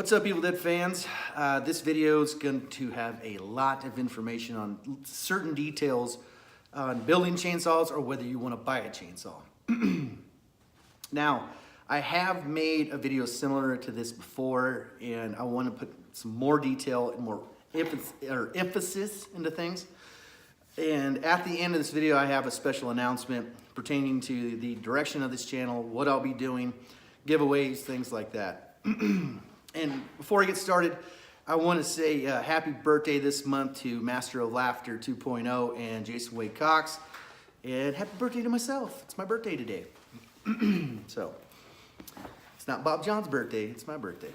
What's up, Evil Dead fans? This video is going to have a lot of information on certain details on building chainsaws or whether you want to buy a chainsaw. Now, I have made a video similar to this before, and I want to put some more detail and more emphasis into things. And at the end of this video, I have a special announcement pertaining to the direction of this channel, what I'll be doing, giveaways, things like that. And before I get started, I want to say happy birthday this month to Master of Laughter 2.0 and Jason Wade Cox. And happy birthday to myself. It's my birthday today. So, it's not Bob John's birthday, it's my birthday.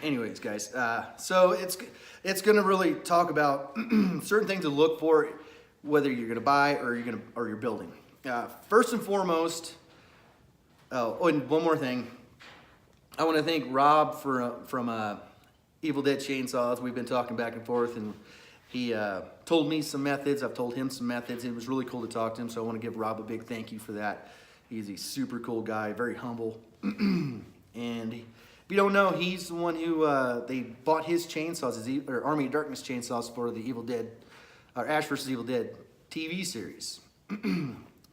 Anyways, guys, so it's going to really talk about certain things to look for, whether you're going to buy or you're building. First and foremost, oh, and one more thing. I want to thank Rob from Evil Dead Chainsaws. We've been talking back and forth, and he told me some methods. I've told him some methods. It was really cool to talk to him, so I want to give Rob a big thank you for that. He's a super cool guy, very humble. And if you don't know, he's the one who they bought his chainsaws, or Army of Darkness chainsaws, for the Evil Dead, or Ash vs. Evil Dead TV series.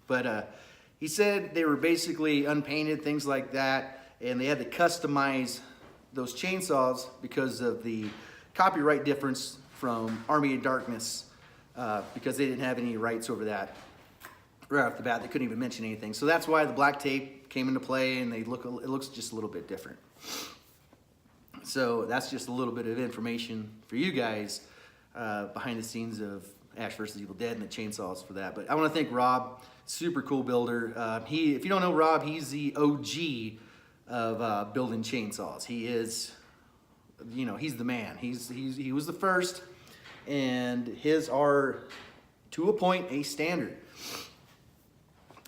But he said they were basically unpainted, things like that. And they had to customize those chainsaws because of the copyright difference from Army of Darkness, because they didn't have any rights over that right off the bat. They couldn't even mention anything. So that's why the black tape came into play, and it looks just a little bit different. So that's just a little bit of information for you guys behind the scenes of Ash vs. Evil Dead and the chainsaws for that. But I want to thank Rob, super cool builder. If you don't know Rob, he's the OG of building chainsaws. He is, you know, he's the man. He was the first, and his are, to a point, a standard.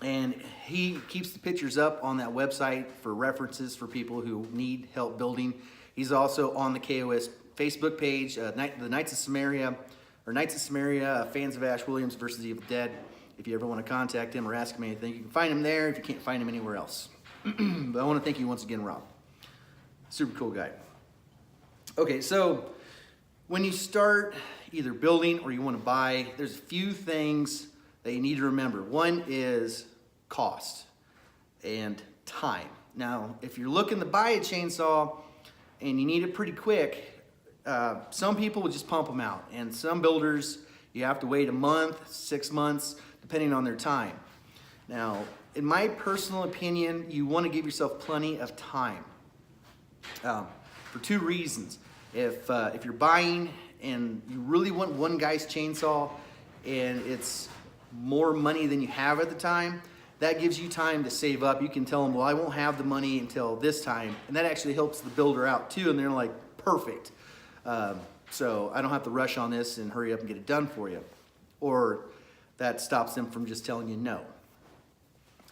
And he keeps the pictures up on that website for references for people who need help building. He's also on the KOS Facebook page, the Knights of Samaria, fans of Ash Williams versus Evil Dead. If you ever want to contact him or ask him anything, you can find him there if you can't find him anywhere else. But I want to thank you once again, Rob. Super cool guy. Okay, so when you start either building or you want to buy, there's a few things that you need to remember. One is cost and time. Now, if you're looking to buy a chainsaw and you need it pretty quick, some people will just pump them out. And some builders, you have to wait a month, 6 months, depending on their time. Now, in my personal opinion, you want to give yourself plenty of time for two reasons. If you're buying and you really want one guy's chainsaw and it's more money than you have at the time, that gives you time to save up. You can tell them, well, I won't have the money until this time, and that actually helps the builder out too, and they're like, perfect. So I don't have to rush on this and hurry up and get it done for you. Or that stops them from just telling you no.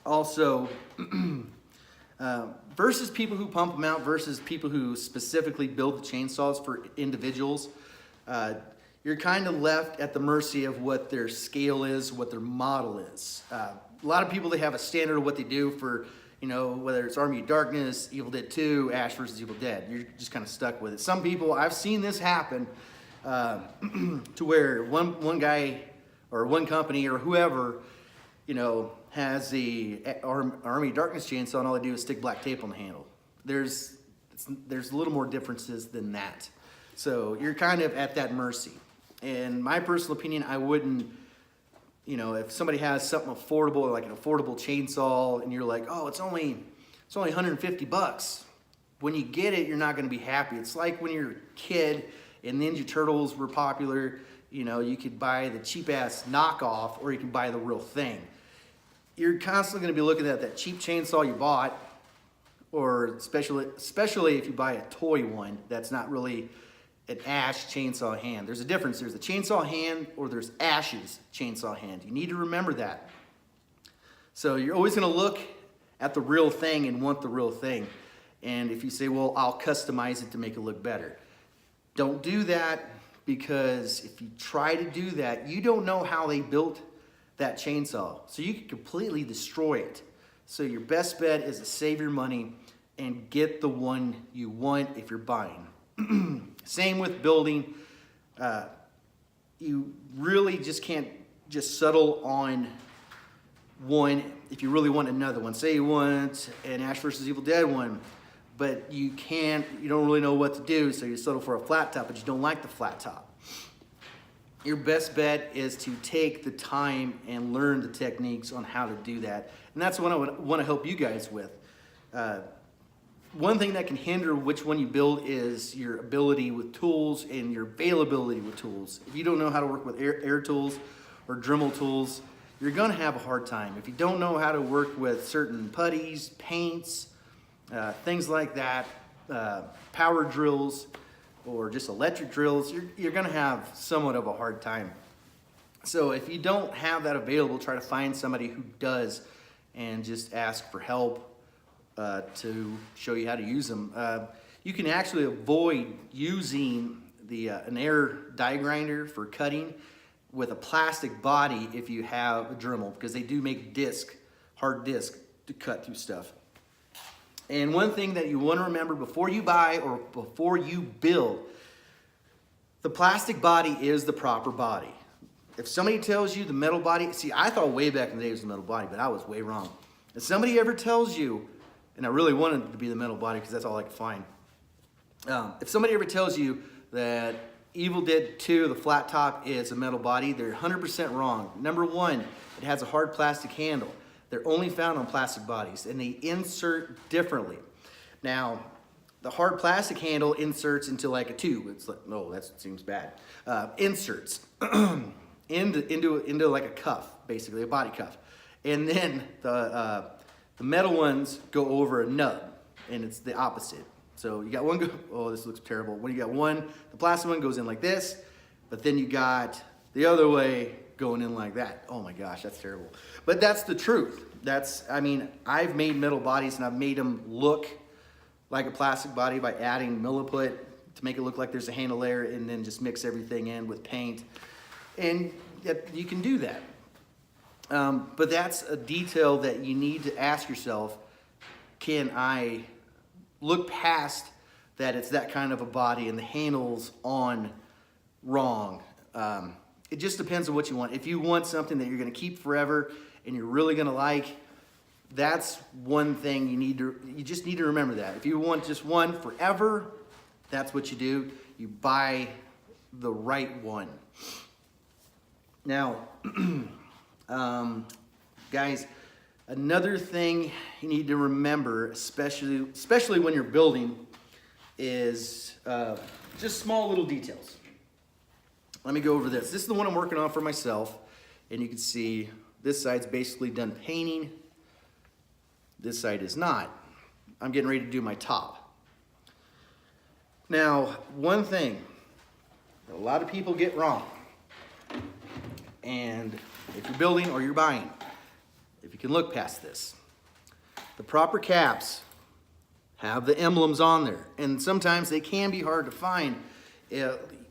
Also, versus people who pump them out versus people who specifically build the chainsaws for individuals, you're kind of left at the mercy of what their scale is, what their model is. A lot of people, they have a standard of what they do for, you know, whether it's Army of Darkness, Evil Dead 2, Ash vs. Evil Dead. You're just kind of stuck with it. Some people, I've seen this happen to where one guy or one company or whoever, you know, has the Army of Darkness chainsaw, and all they do is stick black tape on the handle. There's a little more differences than that. So you're kind of at that mercy. In my personal opinion, I wouldn't, you know, if somebody has something affordable, like an affordable chainsaw, and you're like, oh, it's only 150 bucks. When you get it, you're not going to be happy. It's like when you're a kid and Ninja Turtles were popular, you know, you could buy the cheap-ass knockoff or you can buy the real thing. You're constantly going to be looking at that cheap chainsaw you bought, or especially if you buy a toy one that's not really an Ash chainsaw hand. There's a difference. There's the chainsaw hand or there's Ash's chainsaw hand. You need to remember that. So you're always going to look at the real thing and want the real thing. And if you say, well, I'll customize it to make it look better, don't do that, because if you try to do that, you don't know how they built that chainsaw. So you could completely destroy it. So your best bet is to save your money and get the one you want if you're buying. Same with building. You really just can't just settle on one if you really want another one. Say you want an Ash vs. Evil Dead one, but you don't really know what to do, so you settle for a flat top, but you don't like the flat top. Your best bet is to take the time and learn the techniques on how to do that. And that's what I want to help you guys with. One thing that can hinder which one you build is your ability with tools and your availability with tools. If you don't know how to work with air tools or Dremel tools, you're gonna have a hard time. If you don't know how to work with certain putties, paints, things like that, power drills, or just electric drills, you're gonna have somewhat of a hard time. So if you don't have that available, try to find somebody who does and just ask for help to show you how to use them. You can actually avoid using an air die grinder for cutting with a plastic body if you have a Dremel, because they do make hard disc to cut through stuff. And one thing that you want to remember before you buy or before you build, the plastic body is the proper body. If somebody tells you the metal body, see, I thought way back in the day it was the metal body, but I was way wrong. If somebody ever tells you, and I really wanted it to be the metal body because that's all I could find. If somebody ever tells you that Evil Dead 2, the flat top, is a metal body, they're 100% wrong. Number one, it has a hard plastic handle. They're only found on plastic bodies, and they insert differently. Now, the hard plastic handle inserts into like a tube. It's like, no, that seems bad. Inserts into like a cuff, basically a body cuff. And then the metal ones go over a nub, and it's the opposite. So you got one oh, this looks terrible. When you got one, the plastic one goes in like this, but then you got the other way going in like that. Oh my gosh, that's terrible. But that's the truth. I mean, I've made metal bodies and I've made them look like a plastic body by adding milliput to make it look like there's a handle layer, and then just mix everything in with paint. And you can do that. But that's a detail that you need to ask yourself, can I look past that it's that kind of a body and the handle's on wrong? It just depends on what you want. If you want something that you're gonna keep forever and you're really gonna like, that's one thing you just need to remember that. If you want just one forever, that's what you do. You buy the right one. Now, guys, another thing you need to remember, especially when you're building, is just small little details. Let me go over this. This is the one I'm working on for myself, and you can see this side's basically done painting. This side is not. I'm getting ready to do my top. Now, one thing that a lot of people get wrong, and if you're building or you're buying, if you can look past this, the proper caps have the emblems on there, and sometimes they can be hard to find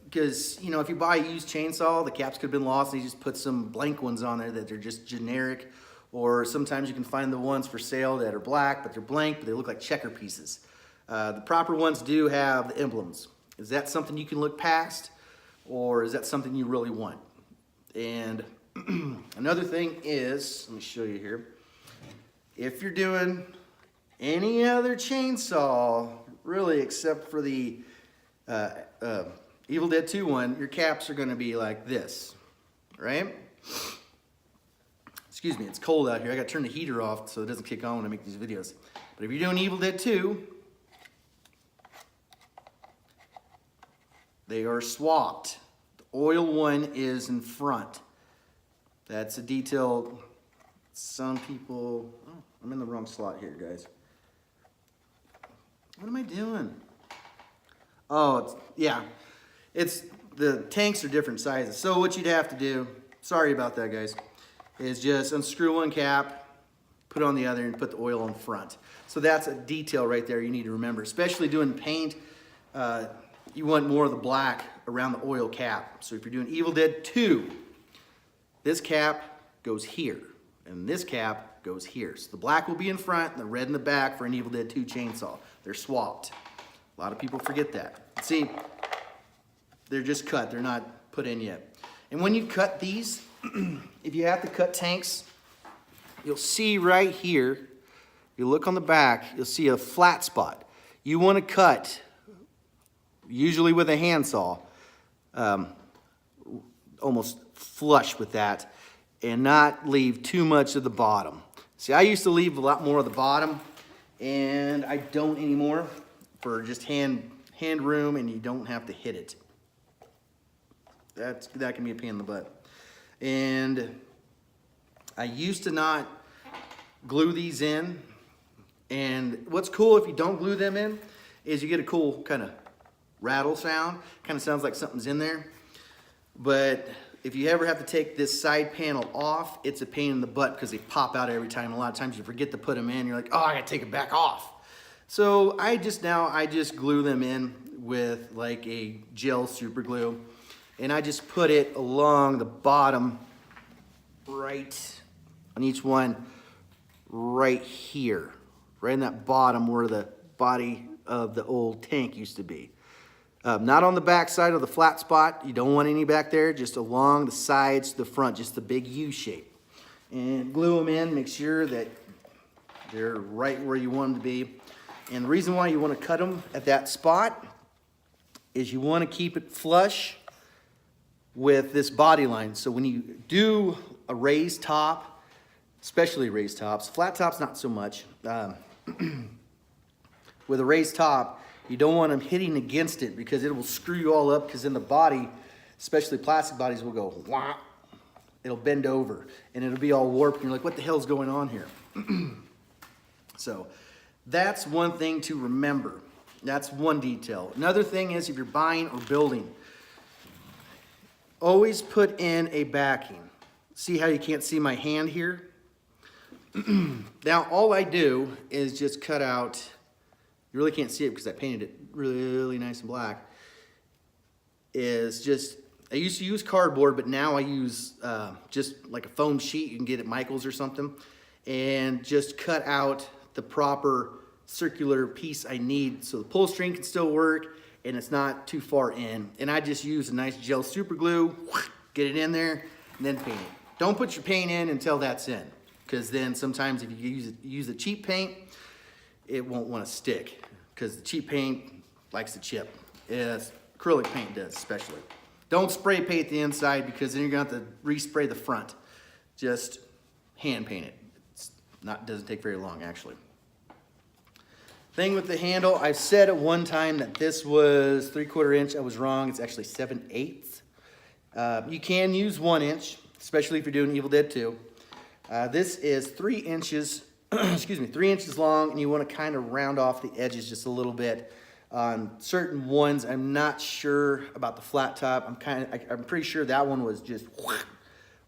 because, you know, if you buy a used chainsaw, the caps could have been lost and you just put some blank ones on there that are just generic, or sometimes you can find the ones for sale that are black but they're blank but they look like checker pieces. The proper ones do have the emblems. Is that something you can look past, or is that something you really want? And another thing is, let me show you here, if you're doing any other chainsaw, really except for the Evil Dead 2 one, your caps are gonna be like this, right? Excuse me, it's cold out here. I gotta turn the heater off so it doesn't kick on when I make these videos. But if you're doing Evil Dead 2, they are swapped. The oil one is in front. That's a detail some people, oh, I'm in the wrong slot here, guys. What am I doing? Oh, the tanks are different sizes. So what you'd have to do, sorry about that, guys, is just unscrew one cap, put on the other, and put the oil on front. So that's a detail right there you need to remember. Especially doing paint, you want more of the black around the oil cap. So if you're doing Evil Dead 2, this cap goes here, and this cap black goes here. So the black will be in front and the red in the back for an Evil Dead 2 chainsaw. They're swapped. A lot of people forget that. See, they're just cut. They're not put in yet. And when you cut these, if you have to cut tanks, you'll see right here, if you look on the back, you'll see a flat spot. You want to cut, usually with a handsaw, almost flush with that, and not leave too much of the bottom. See, I used to leave a lot more of the bottom, and I don't anymore, for just hand room, and you don't have to hit it. That can be a pain in the butt. And I used to not glue these in, and what's cool if you don't glue them in is you get a cool kind of rattle sound. Kind of sounds like something's in there. But if you ever have to take this side panel off, it's a pain in the butt because they pop out every time. A lot of times you forget to put them in. You're like, oh, I gotta take it back off. So I just glue them in with like a gel super glue, and I just put it along the bottom right on each one right here, right in that bottom where the body of the old tank used to be. Not on the back side of the flat spot. You don't want any back there, just along the sides to the front, just the big U shape. And glue them in, make sure that they're right where you want them to be. And the reason why you want to cut them at that spot is you want to keep it flush with this body line. So when you do a raised top, especially raised tops, flat tops not so much, with a raised top, you don't want them hitting against it because it will screw you all up, because then the body, especially plastic bodies, will go wah. It'll bend over and it'll be all warped and you're like, what the hell's going on here? So that's one thing to remember. That's one detail. Another thing is, if you're buying or building, always put in a backing. See how you can't see my hand here? Now all I do is just cut out, you really can't see it because I painted it really nice and black, is just, I used to use cardboard, but now I use just like a foam sheet you can get at Michael's or something, and just cut out the proper circular piece I need so the pull string can still work and it's not too far in. And I just use a nice gel super glue, get it in there, and then paint it. Don't put your paint in until that's in, because then sometimes if you use a cheap paint, it won't want to stick, because the cheap paint likes to chip. Yes, acrylic paint does especially. Don't spray paint the inside, because then you're going to have to respray the front. Just hand paint it. Doesn't take very long actually. Thing with the handle, I've said at one time that this was 3/4 inch. I was wrong. It's actually 7/8. You can use 1 inch, especially if you're doing Evil Dead 2. This is 3 inches, excuse me, 3 inches long, and you want to kind of round off the edges just a little bit. On certain ones, I'm not sure about the flat top. I'm pretty sure that one was just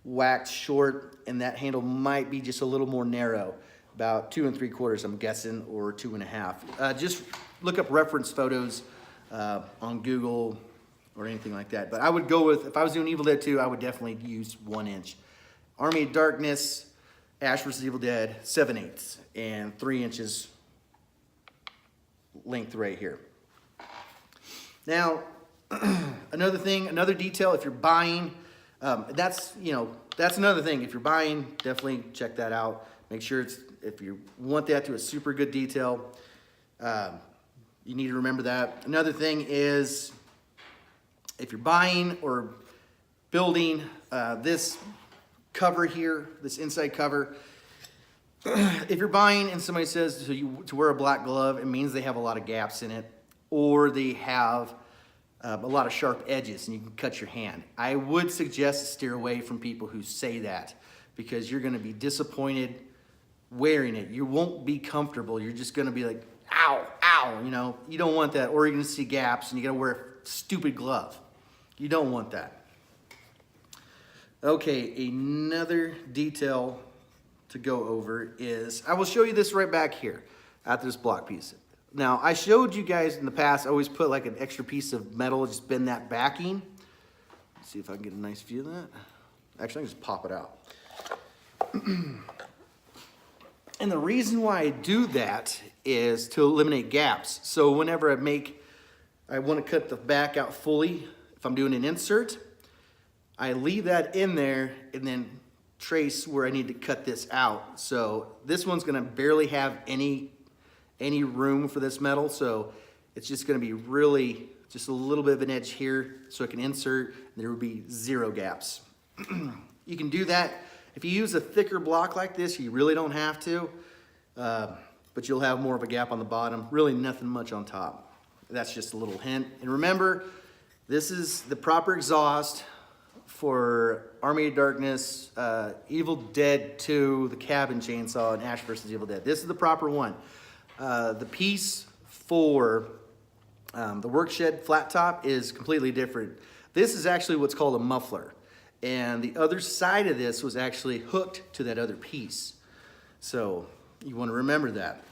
whacked short, and that handle might be just a little more narrow, about 2 3/4, I'm guessing, or 2 1/2. Just look up reference photos on Google or anything like that. But I would go with, if I was doing Evil Dead 2, I would definitely use 1 inch. Army of Darkness, Ash vs. Evil Dead, 7/8, and 3 inches length right here. Now, another thing, another detail, if you're buying, that's another thing. If you're buying, definitely check that out. Make sure if you want that to a super good detail, you need to remember that. Another thing is, if you're buying or building this cover here, this inside cover, if you're buying and somebody says to wear a black glove, it means they have a lot of gaps in it, or they have a lot of sharp edges and you can cut your hand. I would suggest to steer away from people who say that, because you're going to be disappointed wearing it. You won't be comfortable. You're just going to be like, ow, ow, you know. You don't want that, or you're going to see gaps and you got to wear a stupid glove. You don't want that. Okay, another detail to go over is, I will show you this right back here at this block piece. Now, I showed you guys in the past, I always put like an extra piece of metal, just bend that backing. Let's see if I can get a nice view of that. Actually, I can just pop it out. And the reason why I do that is to eliminate gaps. So whenever I want to cut the back out fully, if I'm doing an insert, I leave that in there and then trace where I need to cut this out. So this one's gonna barely have any room for this metal, so it's just gonna be really just a little bit of an edge here so I can insert, and there will be 0 gaps. You can do that. If you use a thicker block like this, you really don't have to, but you'll have more of a gap on the bottom, really nothing much on top. That's just a little hint. And remember, this is the proper exhaust for Army of Darkness, Evil Dead 2, the cabin chainsaw, and Ash vs. Evil Dead. This is the proper one. The piece for the Workshed flat top is completely different. This is actually what's called a muffler. And the other side of this was actually hooked to that other piece. So you want to remember that.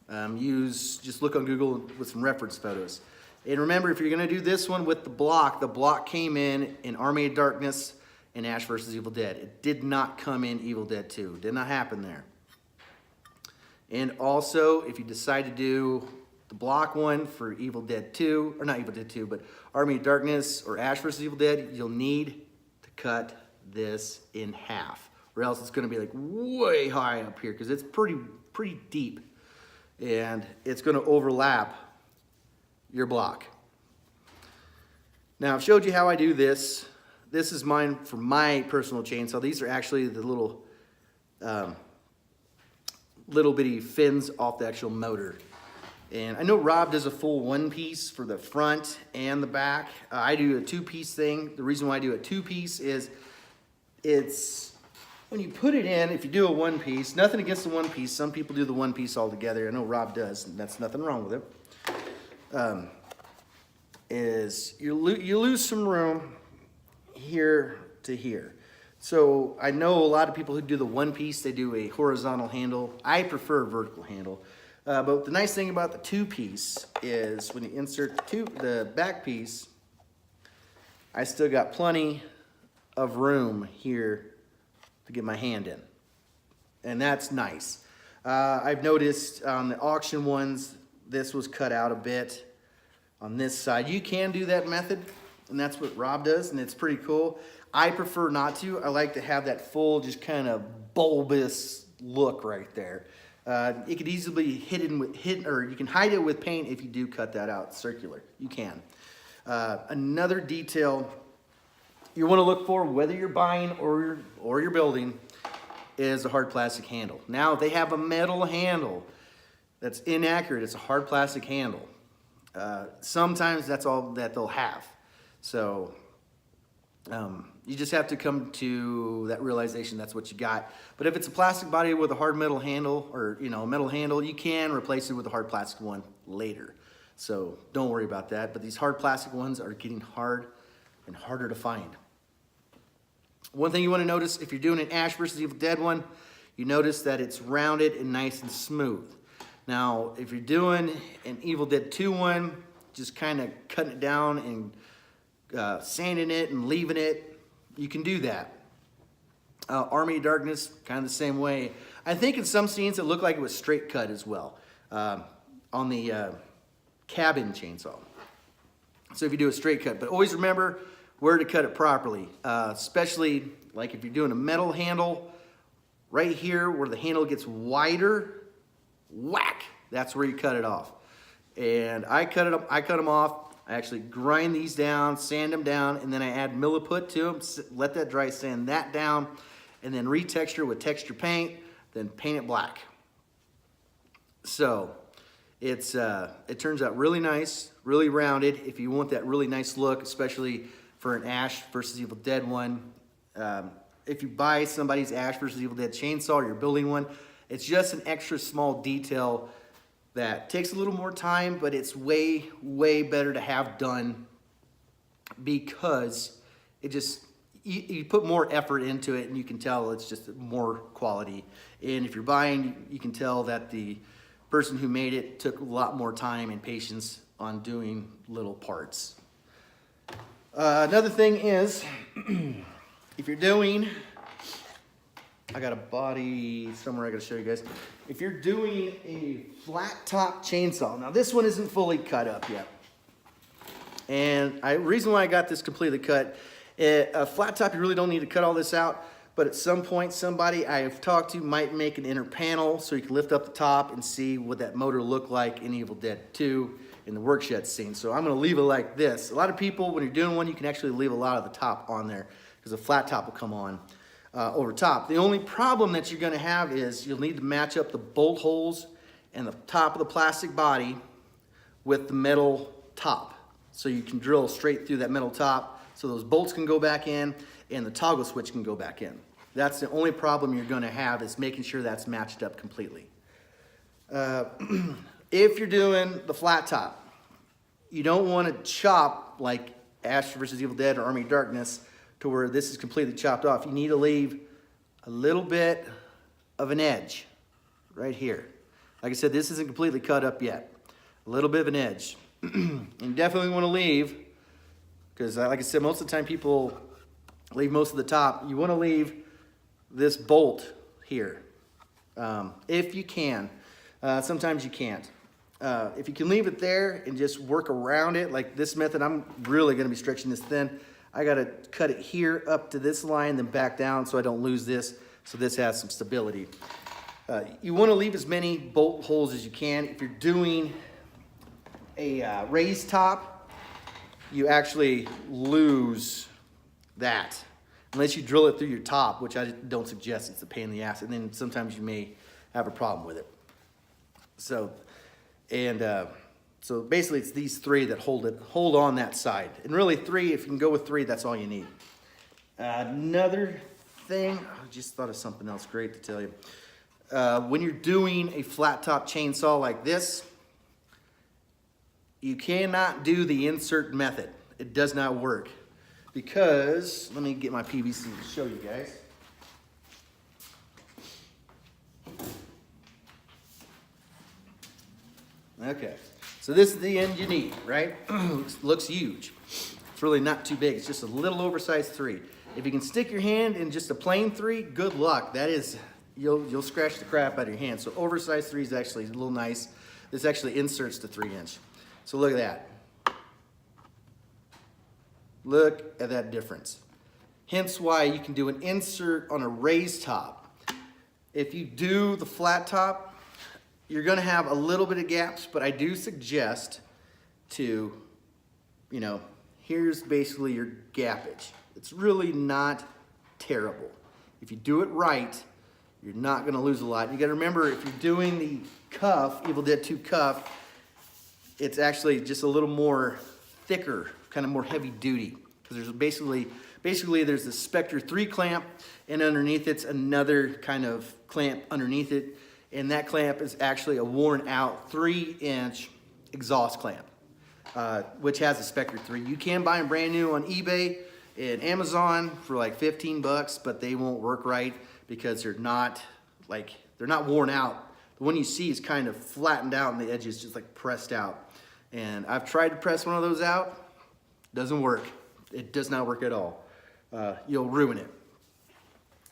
Just look on Google with some reference photos. And remember, if you're going to do this one with the block came in Army of Darkness and Ash vs. Evil Dead. It did not come in Evil Dead 2. Did not happen there. And also, if you decide to do the block one for Evil Dead 2, or not Evil Dead 2, but Army of Darkness or Ash vs. Evil Dead, you'll need to cut this in half, or else it's going to be like way high up here because it's pretty deep, and it's going to overlap your block. Now I've showed you how I do this. This is mine for my personal chainsaw. These are actually the little bitty fins off the actual motor. And I know Rob does a full one piece for the front and the back. I do a 2-piece thing. The reason why I do a 2-piece is it's when you put it in, if you do a 1-piece, nothing against the 1-piece. Some people do the 1-piece all together. I know Rob does, and that's nothing wrong with it. Is you lose some room here to here. So I know a lot of people who do the 1-piece, they do a horizontal handle. I prefer a vertical handle. But the nice thing about the 2-piece is when you insert the back piece, I still got plenty of room here to get my hand in. And that's nice. I've noticed on the auction ones, this was cut out a bit on this side. You can do that method, and that's what Rob does, and it's pretty cool. I prefer not to. I like to have that full, just kind of bulbous look right there. It could easily be hidden, or you can hide it with paint if you do cut that out circular. You can. Another detail you want to look for, whether you're buying or you're building, is a hard plastic handle. Now, they have a metal handle that's inaccurate. It's a hard plastic handle. Sometimes that's all that they'll have. So you just have to come to that realization that's what you got. But if it's a plastic body with a hard metal handle, or a metal handle, you can replace it with a hard plastic one later. So don't worry about that. But these hard plastic ones are getting hard and harder to find. One thing you want to notice if you're doing an Ash vs. Evil Dead one, you notice that it's rounded and nice and smooth. Now, if you're doing an Evil Dead 2 one, just kind of cutting it down and sanding it and leaving it, you can do that. Army of Darkness, kind of the same way. I think in some scenes it looked like it was straight cut as well on the cabin chainsaw. So if you do a straight cut, but always remember where to cut it properly, especially like if you're doing a metal handle, right here where the handle gets wider, whack, that's where you cut it off. And I cut them off. I actually grind these down, sand them down, and then I add milliput to them, let that dry, sand that down, and then retexture with texture paint, then paint it black. So it turns out really nice, really rounded. If you want that really nice look, especially for an Ash vs. Evil Dead one, if you buy somebody's Ash vs. Evil Dead chainsaw or you're building one, it's just an extra small detail that takes a little more time, but it's way, way better to have done because it just, you put more effort into it and you can tell it's just more quality. And if you're buying, you can tell that the person who made it took a lot more time and patience on doing little parts. Another thing is, if you're doing I got a body somewhere I gotta show you guys. If you're doing a flat top chainsaw, now this one isn't fully cut up yet. And reason why I got this completely cut, a flat top, you really don't need to cut all this out, but at some point somebody I've talked to might make an inner panel so you can lift up the top and see what that motor looked like in Evil Dead 2 in the workshed scene. So I'm gonna leave it like this. A lot of people, when you're doing one, you can actually leave a lot of the top on there because the flat top will come on over top. The only problem that you're gonna have is you'll need to match up the bolt holes and the top of the plastic body with the metal top. So you can drill straight through that metal top so those bolts can go back in and the toggle switch can go back in. That's the only problem you're gonna have, is making sure that's matched up completely. If you're doing the flat top, you don't wanna chop like Ash vs. Evil Dead or Army of Darkness to where this is completely chopped off. You need to leave a little bit of an edge right here. Like I said, this isn't completely cut up yet. A little bit of an edge. You definitely want to leave, because like I said, most of the time people leave most of the top. You want to leave this bolt here, if you can. Sometimes you can't. If you can leave it there and just work around it, like this method, I'm really going to be stretching this thin. I got to cut it here up to this line, then back down so I don't lose this, so this has some stability. You want to leave as many bolt holes as you can. If you're doing a raised top, you actually lose that unless you drill it through your top, which I don't suggest. It's a pain in the ass, and then sometimes you may have a problem with it. So basically it's these three that hold on that side, and really three, if you can go with three, that's all you need. Another thing, I just thought of something else great to tell you. When you're doing a flat top chainsaw like this, you cannot do the insert method. It does not work, because, let me get my PVC to show you guys. Okay, so this is the end you need, right? Looks huge. It's really not too big. It's just a little oversized 3. If you can stick your hand in just a plain 3, good luck. That is, you'll scratch the crap out of your hand. So oversized 3 is actually a little nice. This actually inserts the 3-inch. So look at that. Look at that difference. Hence why you can do an insert on a raised top. If you do the flat top, you're gonna have a little bit of gaps, but I do suggest to, here's basically your gappage. It's really not terrible. If you do it right, you're not gonna lose a lot. You gotta remember, if you're doing the cuff, Evil Dead 2 cuff, it's actually just a little more thicker, kind of more heavy duty. Because there's basically there's the Spectre 3 clamp, and underneath it's another kind of clamp underneath it. And that clamp is actually a worn out 3-inch exhaust clamp, which has a Spectre 3. You can buy them brand new on eBay and Amazon for like 15 bucks, but they won't work right because they're not worn out. The one you see is kind of flattened out and the edge is just like pressed out. And I've tried to press one of those out. Doesn't work. It does not work at all. You'll ruin it.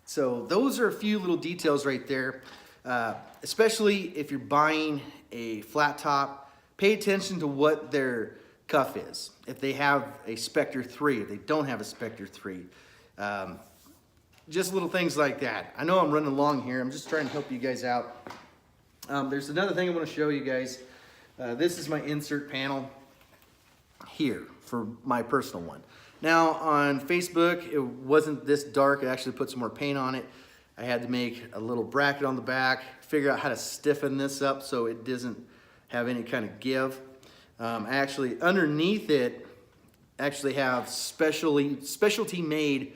So those are a few little details right there. Especially if you're buying a flat top, pay attention to what their cuff is. If they have a Spectre 3, if they don't have a Spectre 3. Just little things like that. I know I'm running along here. I'm just trying to help you guys out. There's another thing I want to show you guys. This is my insert panel here for my personal one. Now on Facebook, it wasn't this dark. I actually put some more paint on it. I had to make a little bracket on the back, figure out how to stiffen this up so it doesn't have any kind of give. Actually, underneath it, actually have specialty made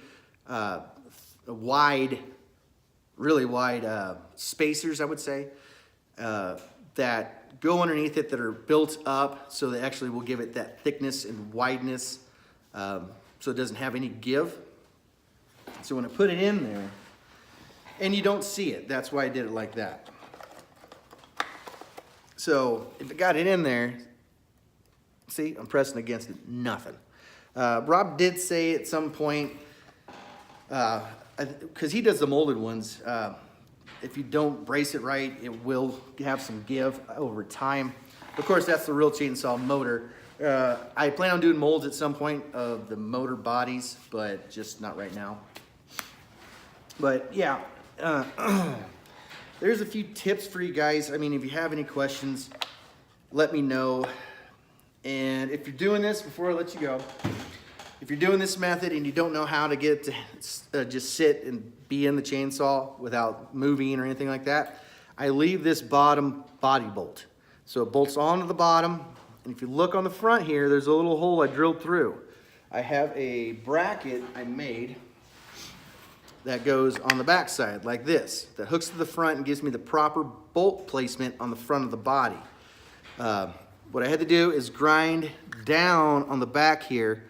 really wide spacers, I would say, that go underneath it, that are built up so they actually will give it that thickness and wideness, so it doesn't have any give. So when I put it in there, and you don't see it, that's why I did it like that. So if I got it in there, see, I'm pressing against it, nothing. Rob did say at some point, because he does the molded ones, if you don't brace it right, it will have some give over time. Of course, that's the real chainsaw motor. I plan on doing molds at some point of the motor bodies, but just not right now. But yeah, there's a few tips for you guys. I mean, if you have any questions, let me know. And if you're doing this, before I let you go, if you're doing this method and you don't know how to get it to just sit and be in the chainsaw without moving or anything like that, I leave this bottom body bolt. So it bolts onto the bottom, and if you look on the front here, there's a little hole I drilled through. I have a bracket I made that goes on the back side like this, that hooks to the front and gives me the proper bolt placement on the front of the body. What I had to do is grind down on the back here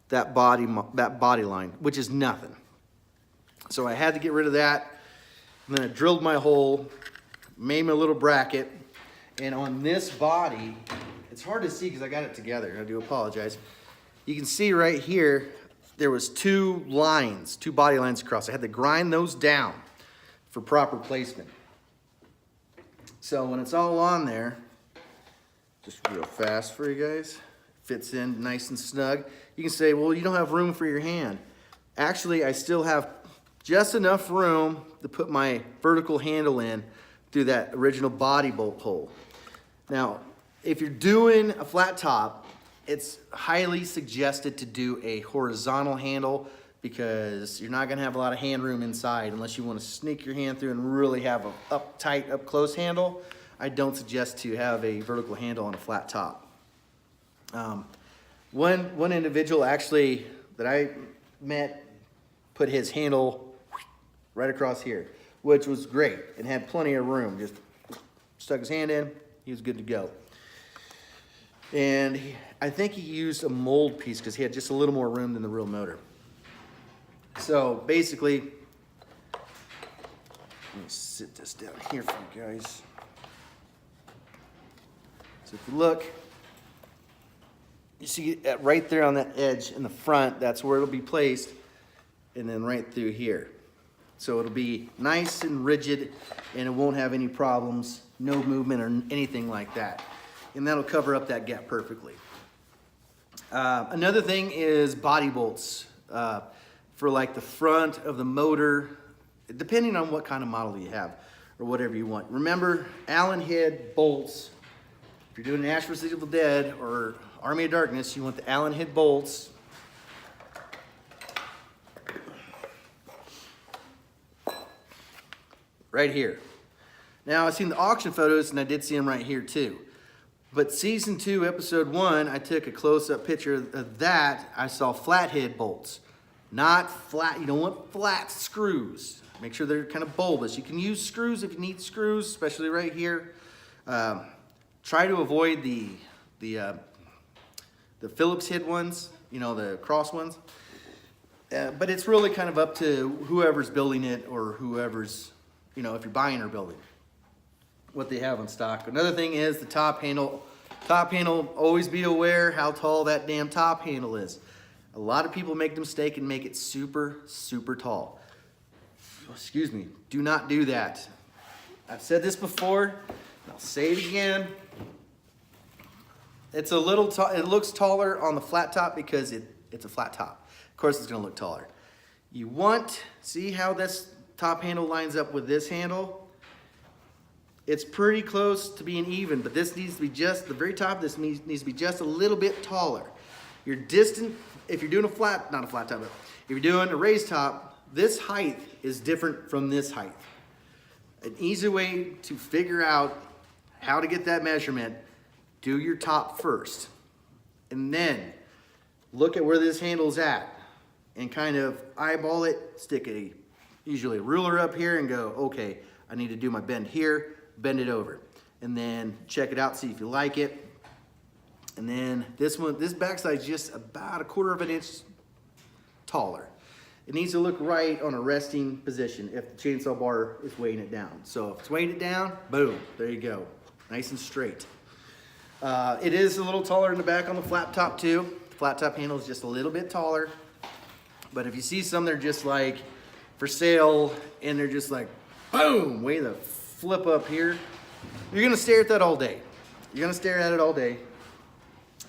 that body line, which is nothing. So I had to get rid of that, and then I drilled my hole, made my little bracket, and on this body, it's hard to see because I got it together. I do apologize. You can see right here, there was two body lines across. I had to grind those down for proper placement. So when it's all on there, just real fast for you guys, fits in nice and snug. You can say, well, you don't have room for your hand. Actually, I still have just enough room to put my vertical handle in through that original body bolt hole. Now, if you're doing a flat top, it's highly suggested to do a horizontal handle because you're not gonna have a lot of hand room inside unless you wanna sneak your hand through and really have a tight, up close handle. I don't suggest to have a vertical handle on a flat top. One individual actually that I met put his handle right across here, which was great and had plenty of room. Just stuck his hand in, he was good to go. And I think he used a mold piece because he had just a little more room than the real motor. So basically, let me sit this down here for you guys. So if you look, you see right there on that edge in the front, that's where it'll be placed, and then right through here. So it'll be nice and rigid, and it won't have any problems, no movement or anything like that. And that'll cover up that gap perfectly. Another thing is body bolts for like the front of the motor, depending on what kind of model you have or whatever you want. Remember, Allen head bolts. If you're doing Ash vs. Evil Dead or Army of Darkness, you want the Allen head bolts. Right here. Now, I've seen the auction photos, and I did see them right here too. But season 2, episode 1, I took a close-up picture of that. I saw flathead bolts, not flat. You don't want flat screws. Make sure they're kind of bulbous. You can use screws if you need screws, especially right here. Try to avoid the Phillips head ones, you know, the cross ones. But it's really kind of up to whoever's building it or whoever's, you know, if you're buying or building, what they have on stock. Another thing is the top handle. Top handle, always be aware how tall that damn top handle is. A lot of people make the mistake and make it super, super tall. Excuse me, do not do that. I've said this before, and I'll say it again. It's a little tall, it looks taller on the flat top because it's a flat top. Of course it's gonna look taller. You want, see how this top handle lines up with this handle? It's pretty close to being even, but this needs to be just, the very top of this needs to be just a little bit taller. Your distance, if you're doing a flat, not a flat top, but if you're doing a raised top, this height is different from this height. An easy way to figure out how to get that measurement, do your top first. And then look at where this handle's at and kind of eyeball it, stick usually a ruler up here and go, okay, I need to do my bend here, bend it over. And then check it out, see if you like it. And then this one, this backside is just about 1/4 of an inch taller. It needs to look right on a resting position if the chainsaw bar is weighing it down. So if it's weighing it down, boom, there you go. Nice and straight. It is a little taller in the back on the flat top too. The flat top handle is just a little bit taller But if you see some, they're just like for sale and they're just like, boom, way to flip up here. You're gonna stare at that all day. You're gonna stare at it all day.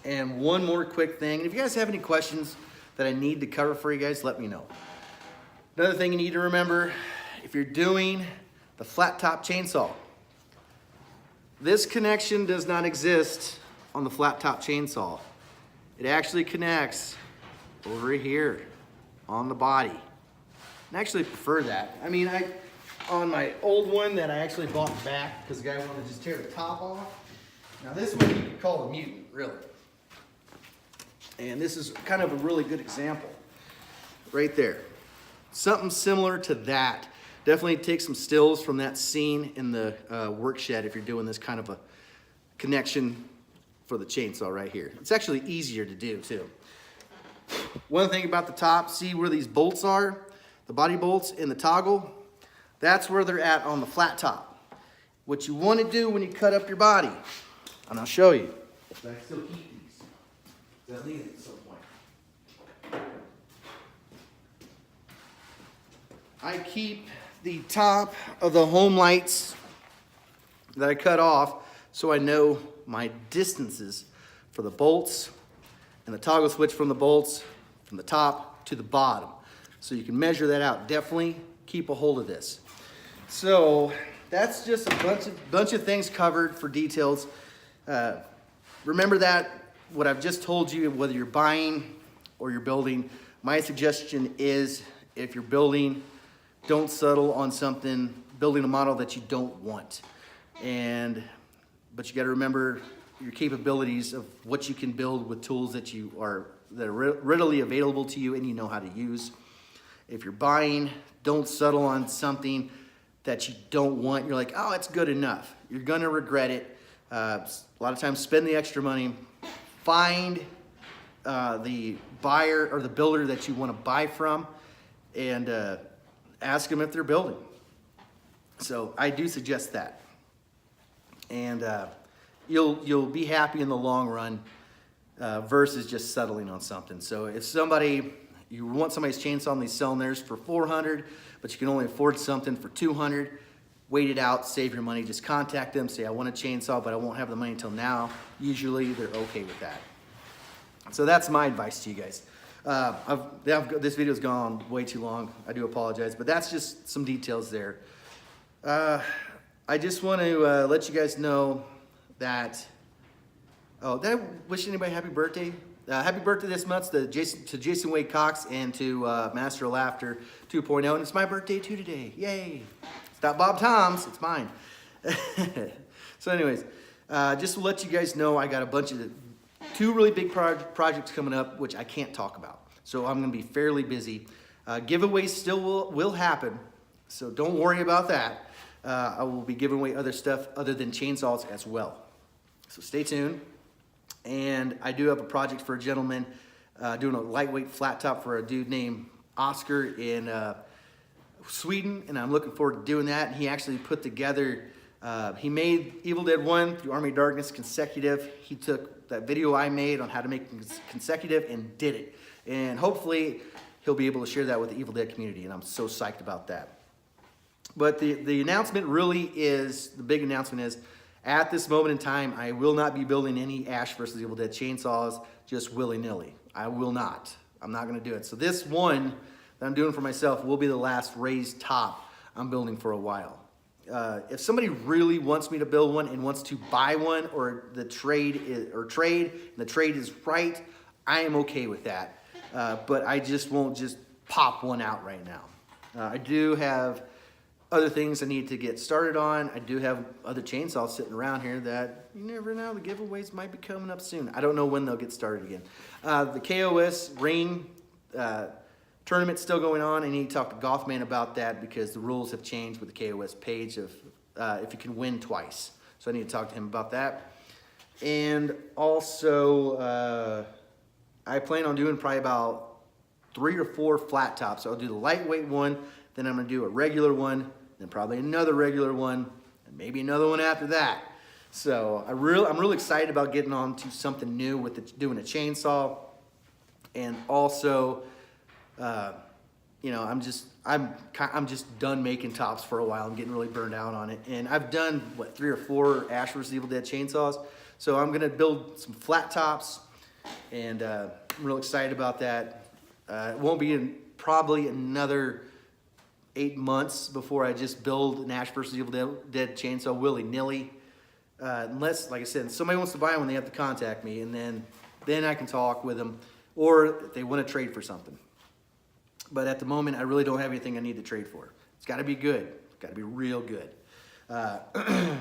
And one more quick thing, and if you guys have any questions that I need to cover for you guys, let me know. Another thing you need to remember, if you're doing the flat top chainsaw, this connection does not exist on the flat top chainsaw. It actually connects over here on the body. I actually prefer that. I mean, on my old one that I actually bought back because the guy wanted to just tear the top off. Now this one you could call a mutant, really. And this is kind of a really good example right there. Something similar to that. Definitely take some stills from that scene in the work shed if you're doing this kind of a connection for the chainsaw right here. It's actually easier to do too. One thing about the top, see where these bolts are? The body bolts in the toggle? That's where they're at on the flat top. What you want to do when you cut up your body, and I'll show you. I still keep these. They'll need it at some point. I keep the top of the home lights that I cut off so I know my distances for the bolts and the toggle switch from the bolts from the top to the bottom. So you can measure that out. Definitely keep a hold of this. So that's just a bunch of things covered for details. Remember that what I've just told you, whether you're buying or you're building, my suggestion is if you're building, don't settle on something, building a model that you don't want. But you gotta remember your capabilities of what you can build with tools that are readily available to you and you know how to use. If you're buying, don't settle on something that you don't want. You're like, oh, it's good enough. You're gonna regret it. A lot of times spend the extra money, find the buyer or the builder that you wanna buy from and ask them if they're building. So I do suggest that. And you'll be happy in the long run versus just settling on something. So if you want somebody's chainsaw and they're selling theirs for $400, but you can only afford something for $200, wait it out, save your money, just contact them, say I want a chainsaw, but I won't have the money until now. Usually they're okay with that. So that's my advice to you guys. This video's gone way too long. I do apologize, but that's just some details there. I just want to let you guys know that, did I wish anybody happy birthday? Happy birthday this month to Jason Wade Cox and to Master of Laughter 2.0, and it's my birthday too today. Yay! It's not Bob Tom's, it's mine. So anyways, just to let you guys know, I got a bunch of two really big projects coming up, which I can't talk about. So I'm gonna be fairly busy. Giveaways still will happen, so don't worry about that. I will be giving away other stuff other than chainsaws as well. So stay tuned. And I do have a project for a gentleman doing a lightweight flat top for a dude named Oscar in Sweden, and I'm looking forward to doing that. And he actually put together, he made Evil Dead 1 through Army of Darkness consecutive. He took that video I made on how to make consecutive and did it. And hopefully he'll be able to share that with the Evil Dead community, and I'm so psyched about that. But the announcement really is, the big announcement is, at this moment in time, I will not be building any Ash vs. Evil Dead chainsaws just willy-nilly. I will not. I'm not going to do it. So this one that I'm doing for myself will be the last raised top I'm building for a while. If somebody really wants me to build one and wants to buy one, or the trade is right, I am okay with that. But I just won't just pop one out right now. I do have other things I need to get started on. I do have other chainsaws sitting around here that you never know, the giveaways might be coming up soon. I don't know when they'll get started again. The KOS ring tournament's still going on. I need to talk to Gothman about that because the rules have changed with the KOS page of if you can win twice. So I need to talk to him about that. And also, I plan on doing probably about 3 or 4 flat tops. So I'll do the lightweight one, then I'm gonna do a regular one, then probably another regular one, and maybe another one after that. So I'm really excited about getting on to something new with doing a chainsaw. And also, You know, I'm just done making tops for a while. I'm getting really burned out on it, and I've done what 3 or 4 Ash vs. Evil Dead chainsaws. So I'm gonna build some flat tops, and I'm real excited about that. It won't be in probably another 8 months before I just build an Ash vs. Evil Dead chainsaw willy-nilly. Unless, like I said, somebody wants to buy one, they have to contact me, and then I can talk with them, or if they want to trade for something. But at the moment, I really don't have anything I need to trade for. It's got to be good. It's got to be real good. And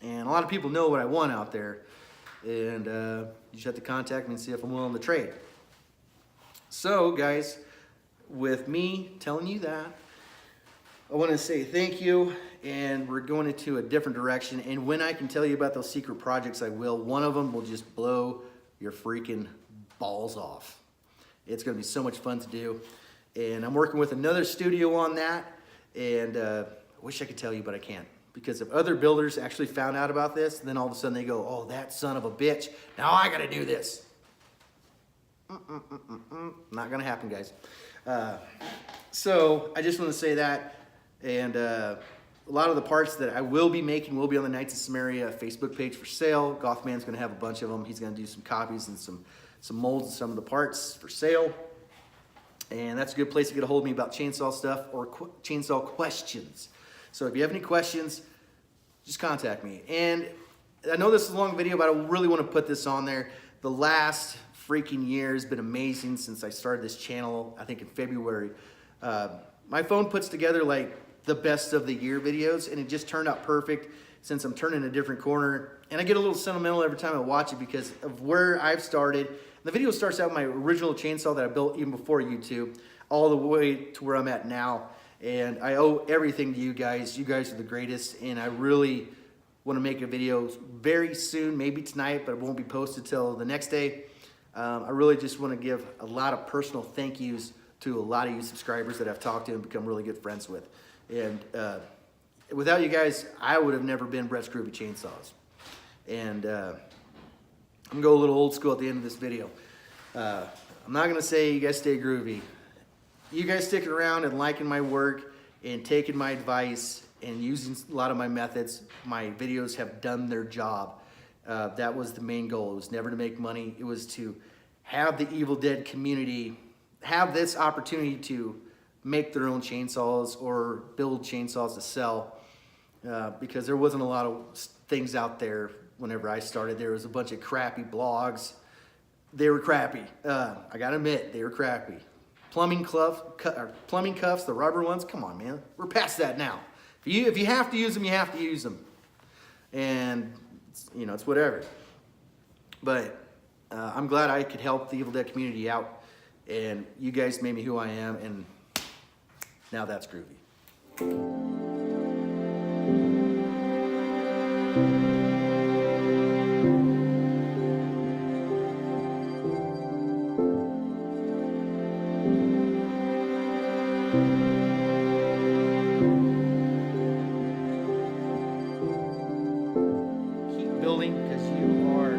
a lot of people know what I want out there, and you just have to contact me and see if I'm willing to trade. So, guys, with me telling you that, I want to say thank you, and we're going into a different direction. And when I can tell you about those secret projects, I will. One of them will just blow your freaking balls off. It's going to be so much fun to do. And I'm working with another studio on that, and I wish I could tell you, but I can't. Because if other builders actually found out about this, then all of a sudden they go, oh, that son of a bitch, now I got to do this. Not going to happen, guys. So I just want to say that. And a lot of the parts that I will be making will be on the Knights of Samaria Facebook page for sale. Gothman's going to have a bunch of them. He's going to do some copies and some molds of some of the parts for sale. And that's a good place to get a hold of me about chainsaw stuff or chainsaw questions. So if you have any questions, just contact me. And I know this is a long video, but I really want to put this on there. The last freaking year has been amazing since I started this channel, I think in February. My phone puts together like the best of the year videos, and it just turned out perfect since I'm turning a different corner. And I get a little sentimental every time I watch it because of where I've started. The video starts out with my original chainsaw that I built even before YouTube, all the way to where I'm at now. And I owe everything to you guys. You guys are the greatest, and I really want to make a video very soon, maybe tonight, but it won't be posted till the next day. I really just want to give a lot of personal thank yous to a lot of you subscribers that I've talked to and become really good friends with. And without you guys, I would have never been Brett's Groovy Chainsaws. And I'm going to go a little old school at the end of this video. I'm not going to say you guys stay groovy. You guys sticking around and liking my work and taking my advice and using a lot of my methods, my videos have done their job. That was the main goal. It was never to make money. It was to have the Evil Dead community have this opportunity to make their own chainsaws or build chainsaws to sell, because there wasn't a lot of things out there whenever I started. There was a bunch of crappy blogs. They were crappy. I gotta admit, they were crappy. Plumbing cuffs, the rubber ones, come on, man. We're past that now. If you have to use them, you have to use them. And, you know, it's whatever. But I'm glad I could help the Evil Dead community out. And you guys made me who I am, and now that's groovy. Keep building, because you are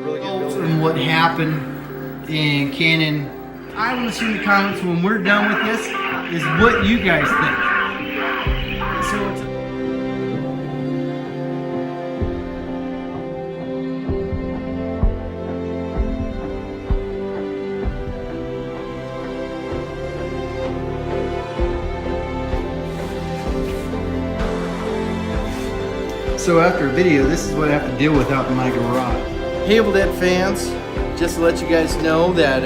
really good builder. And what happened in Canon, I want to see in the comments when we're done with this is what you guys think. So it's so after a video, this is what I have to deal with out in my garage. Hey, Evil Dead fans, just to let you guys know that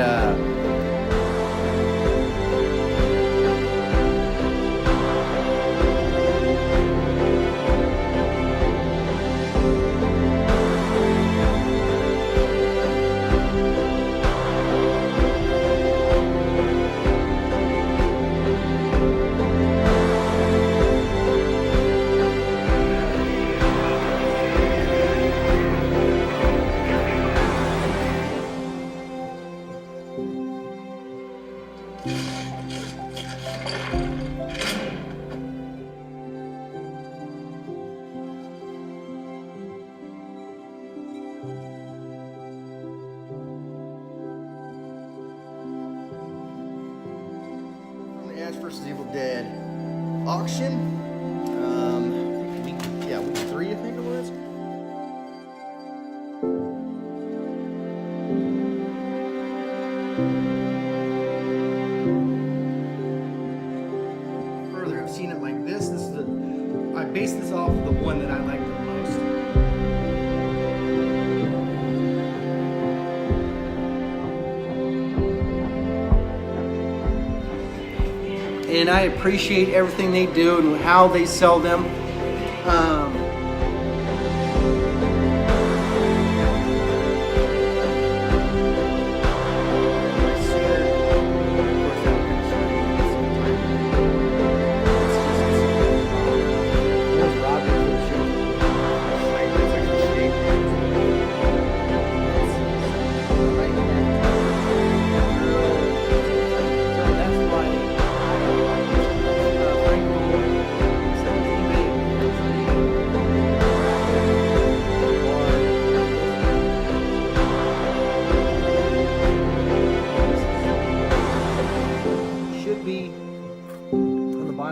vs. Evil Dead auction. Week 3, I think it was. Further, I've seen it like this. I based this off of the one that I like the most. And I appreciate everything they do and how they sell them.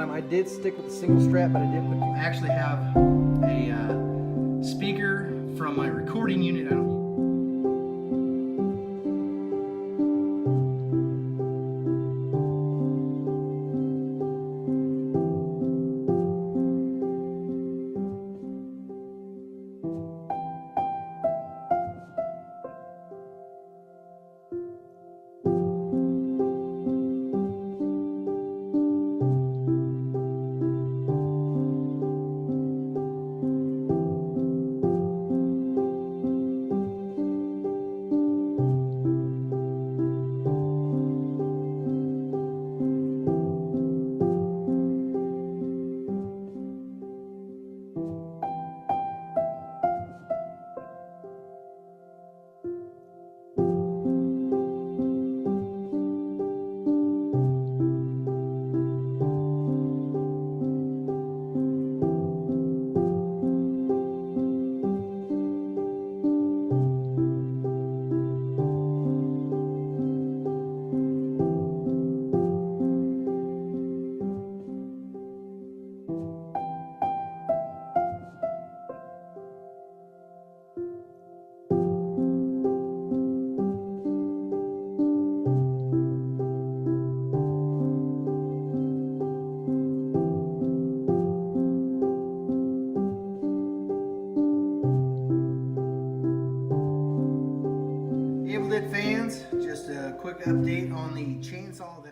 I did stick with the single strap, but I did actually have a speaker from my recording unit. Evil Dead fans, just a quick update on the chainsaw.